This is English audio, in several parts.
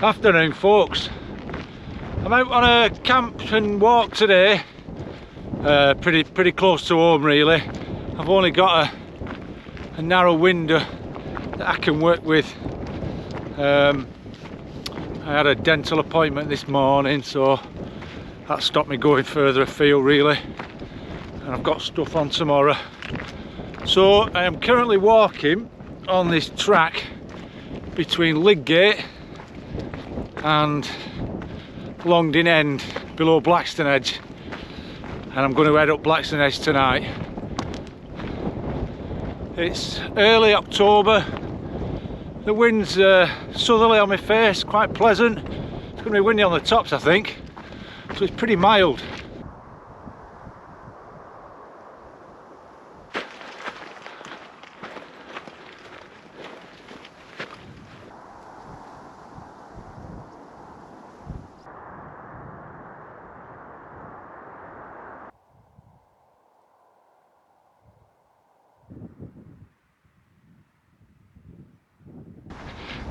Afternoon, folks. I'm out on a camp and walk today. Pretty close to home, really. I've only got a narrow window that I can work with. I had a dental appointment this morning, so that stopped me going further afield, really. And I've got stuff on tomorrow. So I am currently walking on this track between Lidgate and Longdon End below Blackstone Edge, and I'm going to head up Blackstone Edge tonight. It's early October, the wind's southerly on my face, quite pleasant. It's going to be windy on the tops, I think, so it's pretty mild.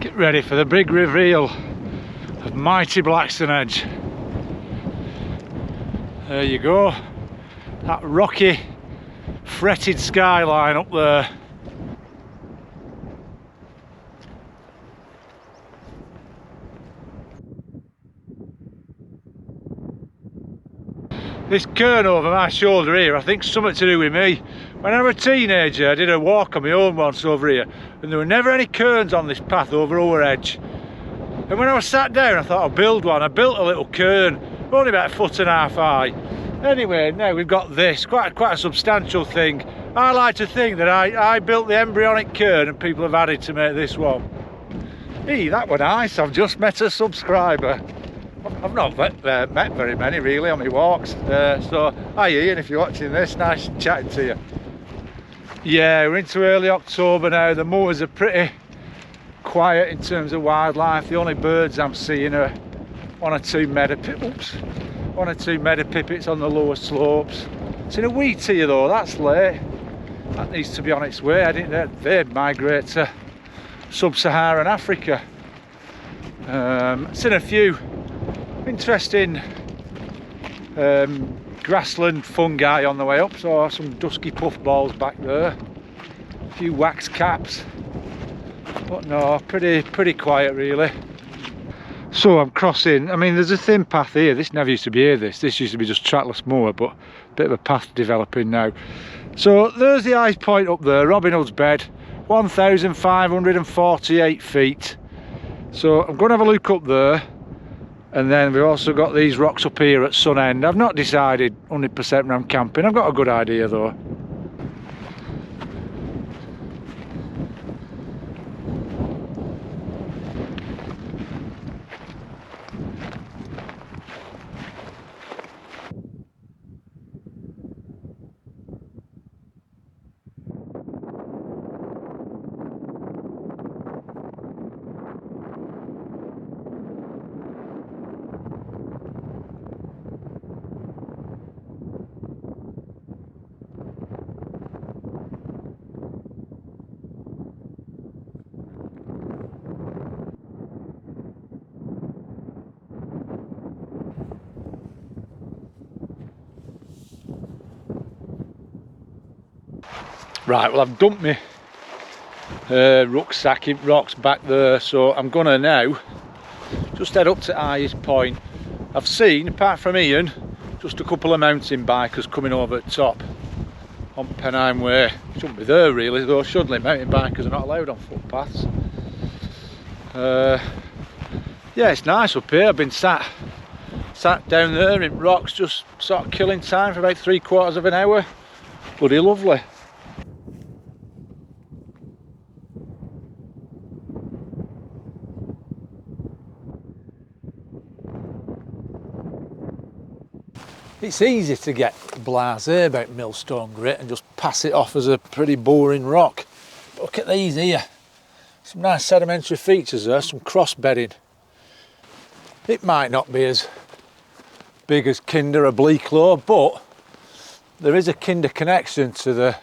Get ready for the big reveal of mighty Blackstone Edge. There you go, that rocky, fretted skyline up there. This cairn over my shoulder here, I think something to do with me. When I was a teenager, I did a walk on my own once over here, and there were never any cairns on this path over our edge. And when I was sat down, I thought I'll build one. I built a little cairn, only about 1.5 foot high. Anyway, now we've got this, quite a substantial thing. I like to think that I built the embryonic cairn and people have added to make this one. Hey, that was nice. I've just met a subscriber. I've not met very many really on my walks, so hi Ian, if you're watching this, nice chatting to you. Yeah, we're into early October now. The moors are pretty quiet in terms of wildlife. The only birds I'm seeing are one or two meadow pipits on the lower slopes. It's in a wheat here though, that's late. That needs to be on its way. I didn't know they'd migrate to sub-Saharan Africa. It's in a few interesting grassland fungi on the way up, so some dusky puffballs back there, a few wax caps, but no, pretty quiet really. So I'm crossing, I mean there's a thin path here, this never used to be here, this used to be just trackless moor, but a bit of a path developing now. So there's the ice point up there, Robin Hood's Bed, 1,548 feet. So I'm going to have a look up there. And then we've also got these rocks up here at Sun End. I've not decided 100% when I'm camping. I've got a good idea though. Right, well I've dumped my rucksack in rocks back there, so I'm gonna now just head up to highest point. I've seen, apart from Ian, just a couple of mountain bikers coming over at top on Pennine Way. Shouldn't be there really though, shouldn't it? Mountain bikers are not allowed on footpaths. Yeah, it's nice up here. I've been sat down there in rocks, just sort of killing time for about 3/4 of an hour. Bloody lovely. It's easy to get blasé about Millstone Grit and just pass it off as a pretty boring rock. But look at these here. Some nice sedimentary features there, some cross bedding. It might not be as big as Kinder or Bleaklow, but there is a Kinder connection to the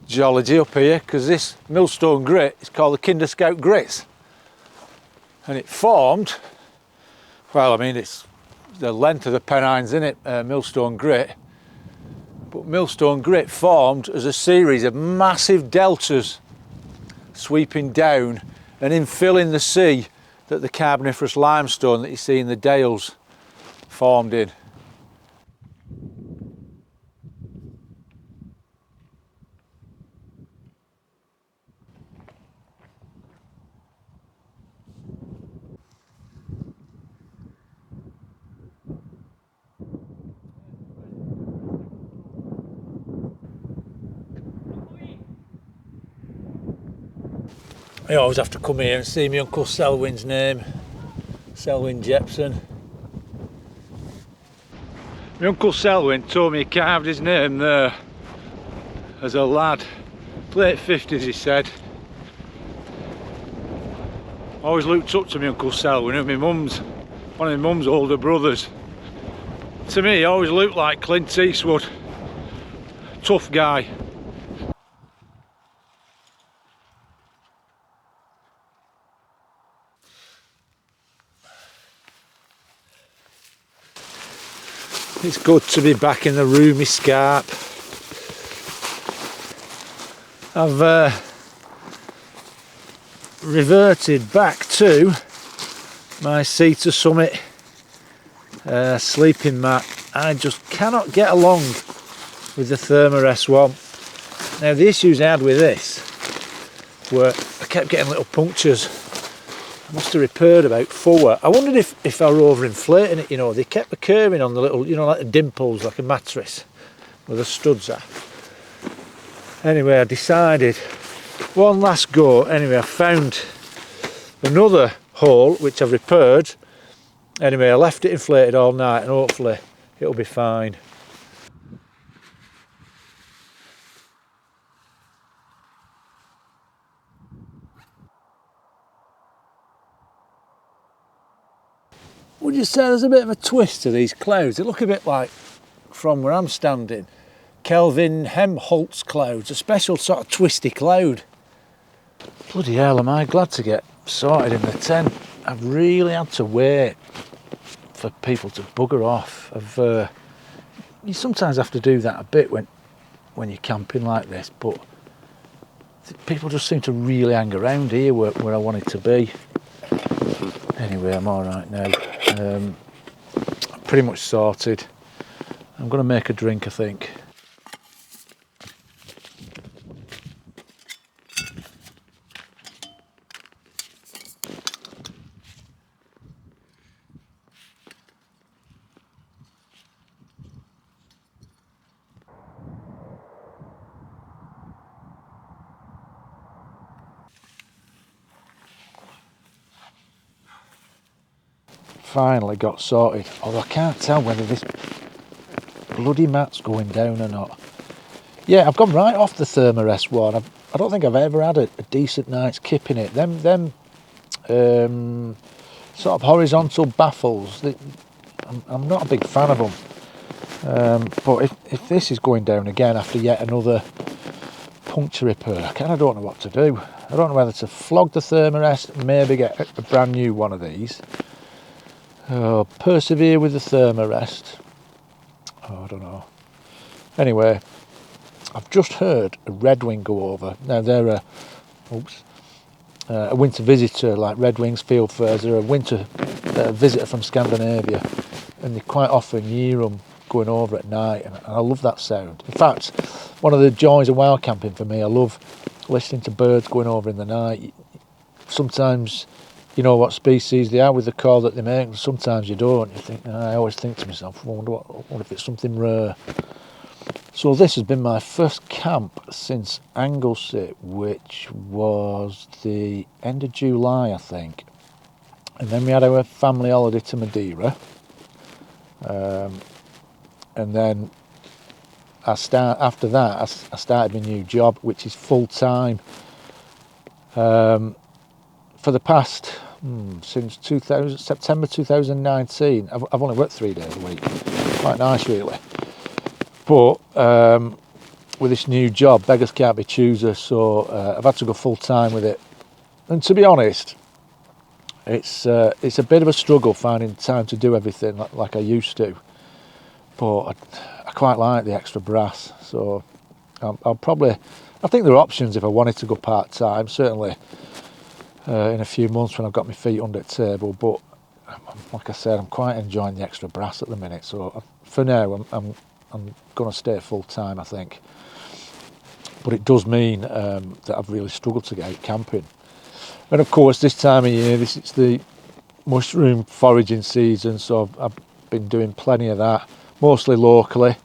geology up here, because this Millstone Grit is called the Kinder Scout Grits. and it formed, well, I mean, it's the length of the Pennines, isn't it, Millstone Grit, but Millstone Grit formed as a series of massive deltas sweeping down and infilling the sea that the Carboniferous limestone that you see in the dales formed in. I always have to come here and see my Uncle Selwin's name, Selwin Jepson. My Uncle Selwin told me he carved his name there as a lad, late 50s he said. I always looked up to my Uncle Selwin, who one of my mum's older brothers. To me he always looked like Clint Eastwood, tough guy. It's good to be back in the roomy scarp. I've reverted back to my Cedar Summit sleeping mat. I just cannot get along with the Thermarest one. Now the issues I had with this were I kept getting little punctures. I must have repaired about 4. I wondered if I were overinflating it, you know. They kept occurring on the little, you know, like the dimples, like a mattress where the studs are. Anyway, I decided one last go. Anyway, I found another hole which I've repaired. Anyway, I left it inflated all night and hopefully it'll be fine. Would you say there's a bit of a twist to these clouds? They look a bit like, from where I'm standing, Kelvin Helmholtz clouds, a special sort of twisty cloud. Bloody hell, am I glad to get sorted in the tent. I've really had to wait for people to bugger off. You sometimes have to do that a bit when you're camping like this, but people just seem to really hang around here where I wanted to be. Anyway, I'm all right now. I'm pretty much sorted. I'm going to make a drink, I think. Finally got sorted, although I can't tell whether this bloody mat's going down or not. Yeah, I've gone right off the Thermarest one. I don't think I've ever had a decent night's kip in it. Them sort of horizontal baffles, I'm not a big fan of them. But if this is going down again after yet another puncture repair, I kind of don't know what to do. I don't know whether to flog the Thermarest, maybe get a brand new one of these. Oh, persevere with the Thermarest. Oh, I don't know. Anyway, I've just heard a redwing go over. Now they're a winter visitor, like redwings, fieldfares. They're a winter visitor from Scandinavia, and they quite often hear them going over at night, and I love that sound. In fact, one of the joys of wild camping for me, I love listening to birds going over in the night. Sometimes you know what species they are with the call that they make, sometimes you don't. You think, I always think to myself, I wonder if it's something rare. So this has been my first camp since Anglesey, which was the end of July, I think. And then we had our family holiday to Madeira. And then after that, I started my new job, which is full-time. For the past, since September 2019, I've only worked 3 days a week. Quite nice, really. But with this new job, beggars can't be choosers, so I've had to go full time with it. And to be honest, It's a bit of a struggle finding time to do everything like I used to, but I quite like the extra brass, so I'll probably, I think there are options if I wanted to go part-time, certainly in a few months when I've got my feet under the table, but like I said, I'm quite enjoying the extra brass at the minute, so for now I'm going to stay full-time, I think. But it does mean that I've really struggled to get out camping. And of course this time of year, it's the mushroom foraging season, so I've been doing plenty of that, mostly locally.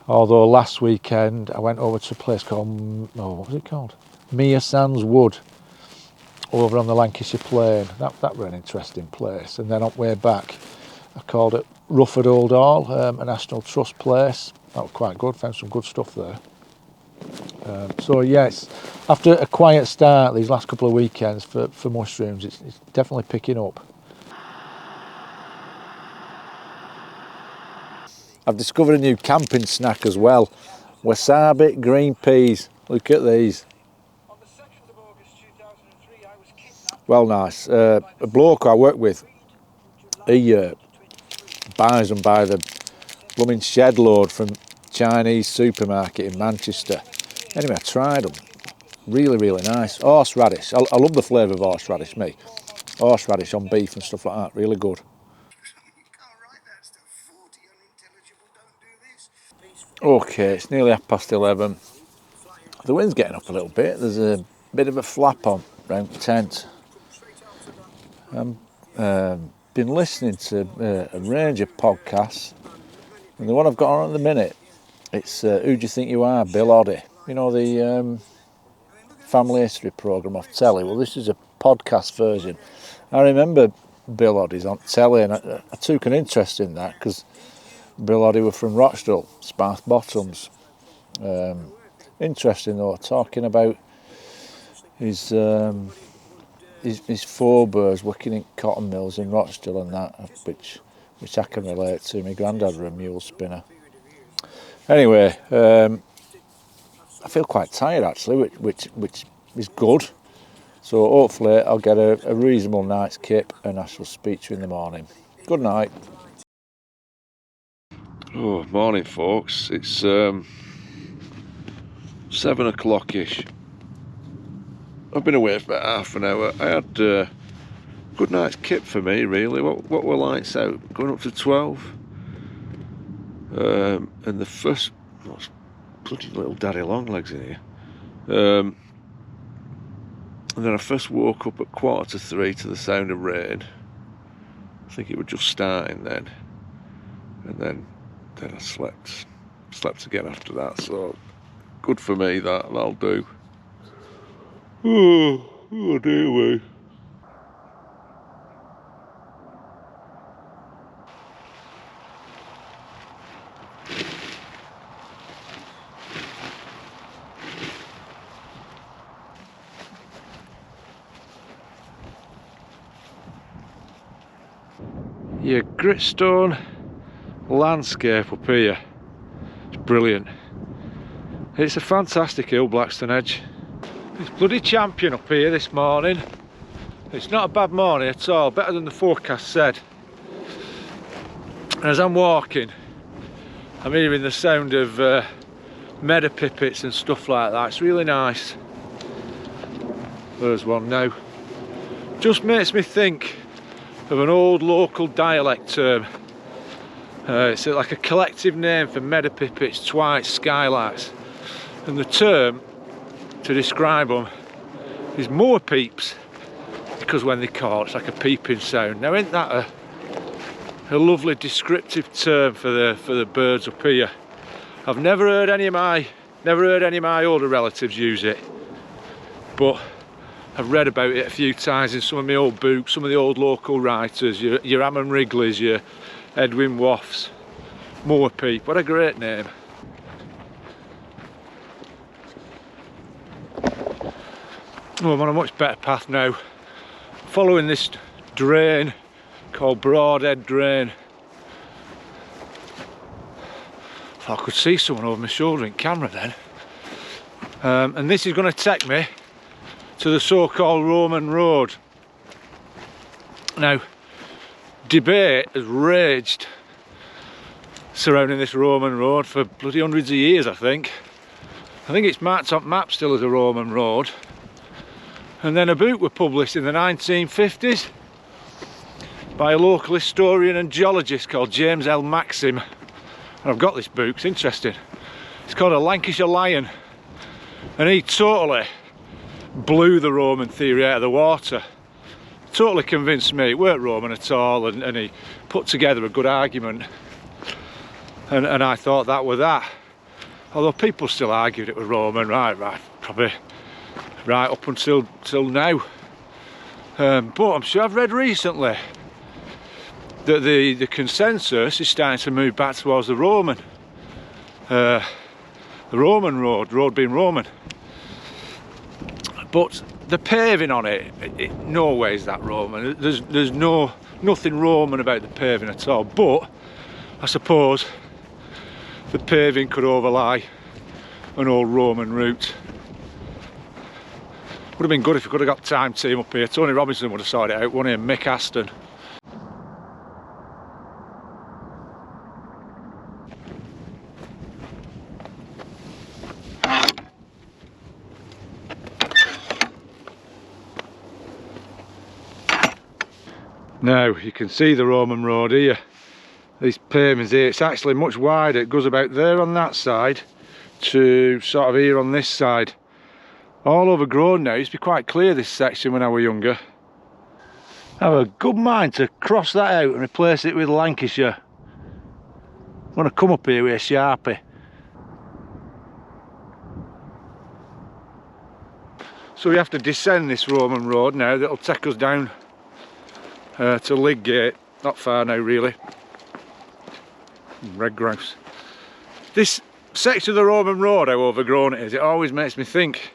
Although last weekend I went over to a place called, what was it called? Mere Sands Wood, over on the Lancashire Plain. That were an interesting place. And then on the way back, I called it Rufford Old Hall, a National Trust place. That was quite good, found some good stuff there. So yes, after a quiet start these last couple of weekends for mushrooms, it's definitely picking up. I've discovered a new camping snack as well. Wasabi green peas. Look at these. Well, nice. A bloke I work with, he buys them by the blooming shed load from Chinese supermarket in Manchester. Anyway, I tried them. Really, really nice. Horseradish. I love the flavour of horseradish, me. Horseradish on beef and stuff like that. Really good. Okay, it's nearly 11:30. The wind's getting up a little bit. There's a bit of a flap on round the tent. I've been listening to a range of podcasts, and the one I've got on at the minute, it's Who Do You Think You Are, Bill Oddie. You know, the family history programme off telly. Well, this is a podcast version. I remember Bill Oddie's on telly, and I took an interest in that because Bill Oddie were from Rochdale, Sparth Bottoms. Interesting though, talking about his forebears working in cotton mills in Rochdale and that, which I can relate to. My granddad were a mule spinner. Anyway, I feel quite tired actually, which is good. So hopefully I'll get a reasonable night's kip and I shall speak to you in the morning. Good night. Oh, morning folks. It's 7 o'clock-ish. I've been away for about half an hour. I had a good night's kip for me, really. What were lights out? Going up to 12. And the first, bloody little daddy long legs in here. And then I first woke up at 2:45 to the sound of rain. I think it was just starting then. And then I slept again after that. So good for me, that'll do. Oh dear me. Yeah, gritstone landscape up here. It's brilliant. It's a fantastic hill, Blackstone Edge. It's bloody champion up here this morning. It's not a bad morning at all, better than the forecast said. And as I'm walking, I'm hearing the sound of meadow pipits and stuff like that. It's really nice. There's one now. Just makes me think of an old local dialect term. It's like a collective name for meadow pipits, twites, skylarks. And the term to describe them is moor peeps, because when they call it's like a peeping sound. Now ain't that a lovely descriptive term for the birds up here? I've never heard any of my older relatives use it, but I've read about it a few times in some of my old books, some of the old local writers, your Hammond Wrigley's, your Edwin Waff's. Moor peep, what a great name. Oh, I'm on a much better path now. Following this drain called Broadhead Drain. Thought I could see someone over my shoulder in camera then. And this is going to take me to the so-called Roman Road. Now, debate has raged surrounding this Roman road for bloody hundreds of years, I think. I think it's marked on map still as a Roman road. And then a book was published in the 1950s by a local historian and geologist called James L. Maxim. And I've got this book, it's interesting. It's called A Lancashire Lion. And he totally blew the Roman theory out of the water. Totally convinced me it weren't Roman at all, and he put together a good argument. And I thought that was that. Although people still argued it was Roman, right, probably right up until now. But I'm sure I've read recently that the consensus is starting to move back towards the Roman. The Roman road being Roman. But the paving on it no way is that Roman. There's nothing Roman about the paving at all. But I suppose the paving could overlie an old Roman route. Would have been good if we could have got time team up here. Tony Robinson would have sorted it out, wouldn't he? And Mick Aston. Now you can see the Roman road here. These pavements here, it's actually much wider. It goes about there on that side to sort of here on this side. All overgrown now. It used to be quite clear, this section, when I was younger. I have a good mind to cross that out and replace it with Lancashire. I'm going to come up here with a Sharpie. So we have to descend this Roman road now. That'll take us down to Lidgate. Not far now, really. Red grouse. This section of the Roman road, how overgrown it is, it always makes me think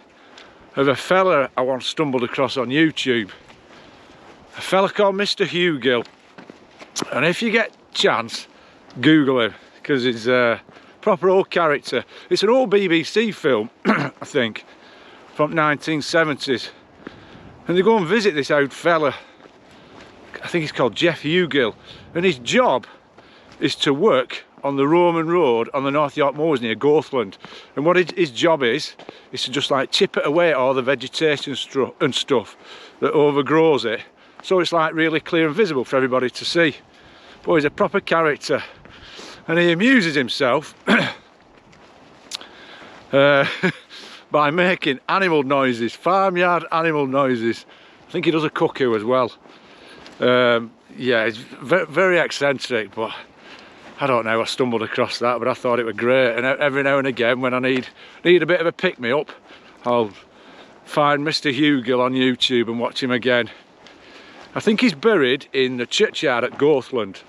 of a fella I once stumbled across on YouTube. A fella called Mr. Hugill. And if you get a chance, Google him, because he's a proper old character. It's an old BBC film, I think, from 1970s. And they go and visit this old fella. I think he's called Jeff Hugill. And his job is to work on the Roman road on the North York Moors near Gothland. And what his job is to just like chip it away at all the vegetation and stuff that overgrows it, so it's like really clear and visible for everybody to see. But he's a proper character, and he amuses himself by making animal noises, farmyard animal noises. I think he does a cuckoo as well. Yeah, he's very eccentric, but I don't know, I stumbled across that, but I thought it was great. And every now and again, when I need a bit of a pick-me-up, I'll find Mr. Hugill on YouTube and watch him again. I think he's buried in the churchyard at Gothland.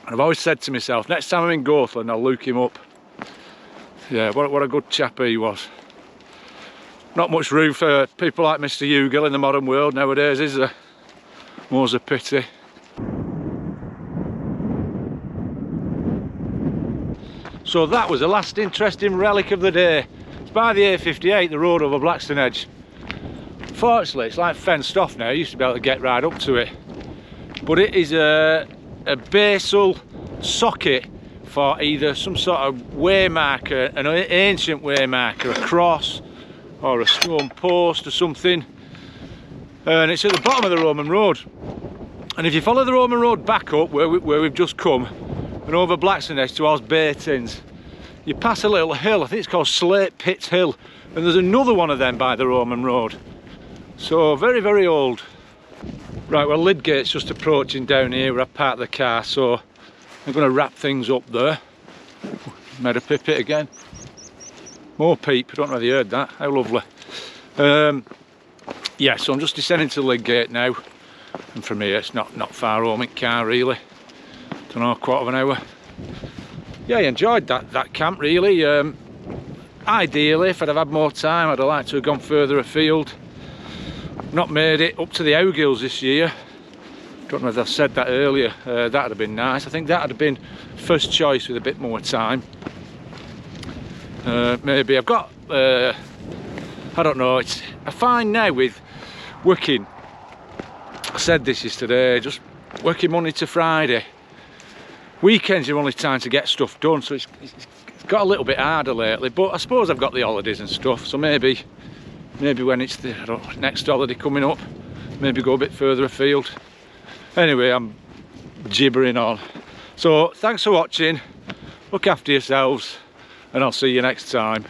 And I've always said to myself, next time I'm in Gothland, I'll look him up. Yeah, what a good chap he was. Not much room for people like Mr. Hugill in the modern world nowadays, is there? More's a pity. So that was the last interesting relic of the day. It's by the A58, the road over Blackon Edge. Fortunately, it's like fenced off now. You used to be able to get right up to it. But it is a basal socket for either some sort of way marker, an ancient way marker, a cross, or a stone post or something. And it's at the bottom of the Roman road. And if you follow the Roman road back up where we've just come, and over Blackon Edge towards Baytins, you pass a little hill. I think it's called Slate Pits Hill, and there's another one of them by the Roman road. So very, very old. Right, well, Lidgate's just approaching down here where I parked the car, so I'm going to wrap things up there. Made a pipit again. More peep, I don't know if you heard that. How lovely. Yeah, so I'm just descending to Lidgate now, and from here it's not far home in car really. Don't know, quarter of an hour. Yeah, I enjoyed that camp really. Ideally, if I'd have had more time, I'd have liked to have gone further afield. Not made it up to the Hugills this year. Don't know if I've said that earlier. That'd have been nice. I think that'd have been first choice with a bit more time. Maybe I've got, I don't know, I find now with working said this yesterday, just working Monday to Friday. Weekends are only time to get stuff done, so it's got a little bit harder lately, but I suppose I've got the holidays and stuff, so maybe when it's the next holiday coming up, maybe go a bit further afield. Anyway, I'm gibbering on. So thanks for watching, look after yourselves, and I'll see you next time.